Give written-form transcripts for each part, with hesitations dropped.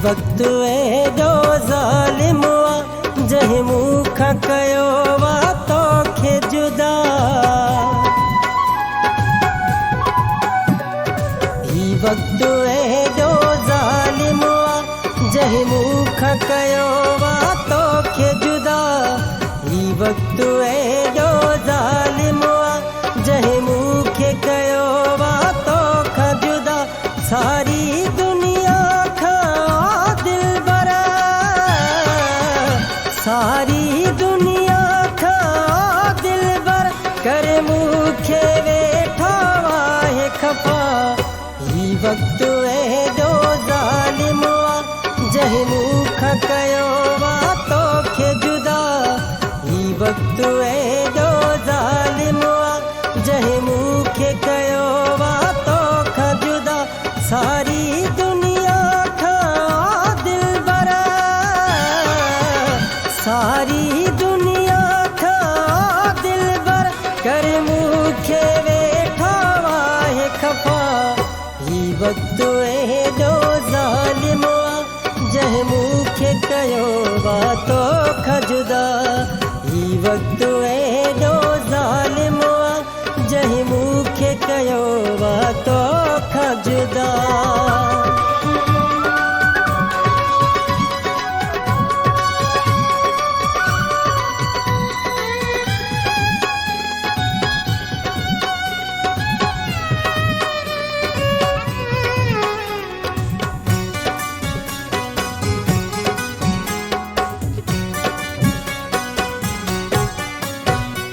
वक्त एडो ज़ालिम जंहिं मूंखां कयो वा तोखे जुदा। ही वक्त एडो ज़ालिम जंहिं मूंखां कयो वा तोखे जुदा। ही वक्त एडो ज़ालिम जंहिं मूंखे कयो वा तोखां जुदा। सारी दुनिया खां दिलबरा, सारी दुनिया खां दिलबर कर मूंखे वेठा वाहे खफ़ा। ही वक्त एडो ज़ालिम जंहिं मूंखां कयो वा तोखे जुदा। ही वक्त एडो ज़ालिम जंहिं मूंखे कयो वा तोखां जुदा। सारी दुनिया खां दिलबरा, सारी दुनिया खां दिलबर कर मूंखे वेठा वाहे खफ़ा। ही वक्त एडो ज़ालिम जंहिं मूंखे कयो वा तोखां जुदा। ही वक्त एडो ज़ालिम जंहिं मूंखे कयो वा तोखां जुदा।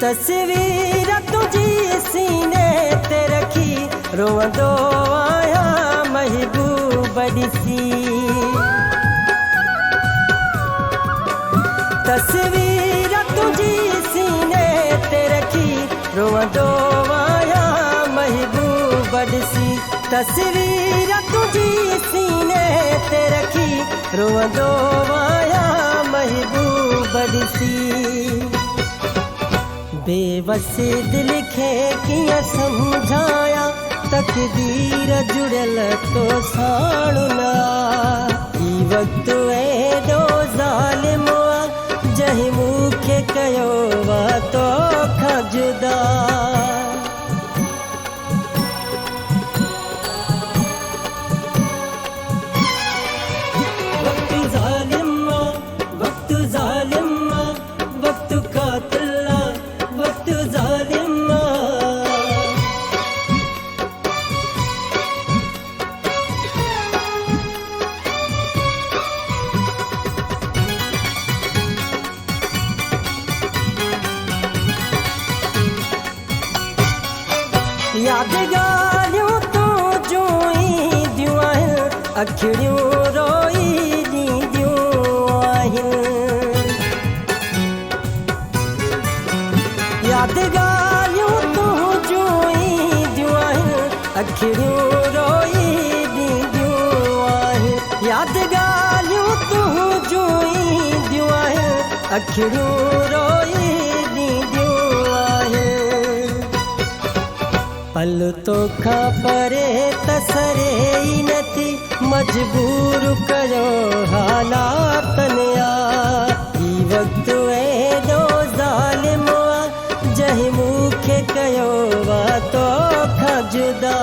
तस्वीर तुझी सीने ते रखी रोवंदो आहियां महबूब ॾिसी। तस्वीर तुझी सीने ते रखी रोवंदो आहियां महबूब ॾिसी। तस्वीर तुझी सीने ते रखी रोवंदो आहियां महबूब ॾिसी। बेवस दिल खे कीअं सम्झाया तक़दीर जुड़ियल तो साण न। ही वक्त एडो ज़ालिम जंहिं मूंखे कयो वा तोखां जुदा। वक्त ज़ालिम, वक्त ज़ालिम, वक्त कातिल, वक्त ज़ालिम। यादगारियूं तुंहिंजूं ईंदियूं आहिनि, अखियूं रोई ॾींदियूं आहिनि। यादगारियूं तुंहिंजूं ईंदियूं आहिनि, अखियूं रोई ॾींदियूं आहिनि। यादगारियूं तुंहिंजूं ईंदियूं आहिनि, अखियूं रोई ॾींदियूं आहिनि। पल तोखां परे तसरे ई नथी, मजबूर कयो हालातनि या। ही वक्त एडो ज़ालिम जंहिं मूंखे कयो वा तोखां जुदा।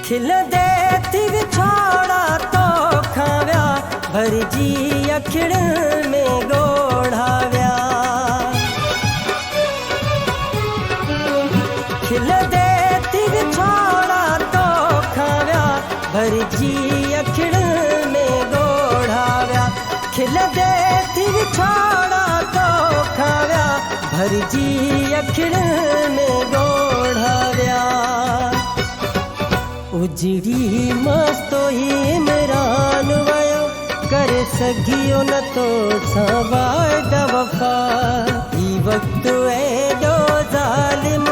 खिलंदे थी विछोड़ा तोखां विया, भरिजी अखियुनि में ॻोढ़ा विया। खिलंदे थी विछोड़ा तोखां विया, भरिजी अखियुनि में ॻोढ़ा विया। खिलंदे थी विछोड़ा तोखां विया, भरिजी अखियुनि में ॻोढ़ा विया। उजड़ी मस्तो ही इमरान वयो, करे सघियो न तो सां वाइदा वफ़ा। ही वक्त एडो ज़ालिम